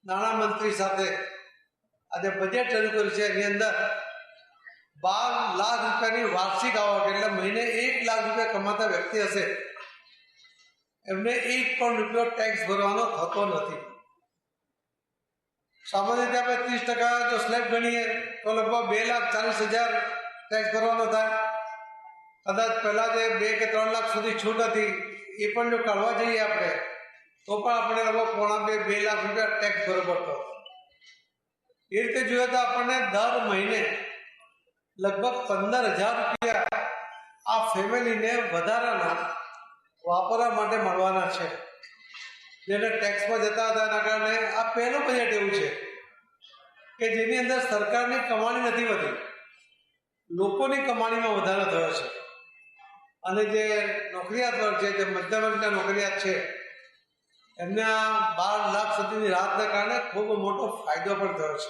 નાણામંત્રી સાથે આજે બજેટ રજૂ કર્યું છે. એની અંદર 12 લાખ રૂપિયાની વાર્ષિક આવક, એટલે મહિને 1 લાખ રૂપિયા કમાતા વ્યક્તિ હશે એમને 1 કરોડ રૂપિયા ટેક્સ ભરવાનો થતો નથી. સામાન્ય રીતે આપણે 30% જો સ્લેબ ગણીએ તો લગભગ 2,40,000 ટેક્સ ભરવાનો થાય. કદાચ પહેલાં જે 2 કે 3 લાખ સુધી છૂટ હતી એ પણ જો કાઢવા જઈએ આપણે તો પણ આપણે લગભગ 2 લાખ રૂપિયા ટેક્સ ભરવો પડતો. એ રીતે જોઈએ તો આપણને દર મહિને લગભગ 15,000 રૂપિયા આ ફેમિલીને વધારાના વાપરવા માટે મળવાના છે, જેને ટેક્સમાં જતા હતા. એના કારણે આ પહેલું બજેટ એવું છે કે જેની અંદર સરકારની કમાણી નથી વધી, લોકોની કમાણીમાં વધારો થયો છે. અને જે નોકરિયાત વર્ગ છે, જે મધ્યમ વર્ગના નોકરિયાત છે, એમને આ 12 લાખ સુધીની રાહતને કારણે ખૂબ મોટો ફાયદો પણ થયો છે.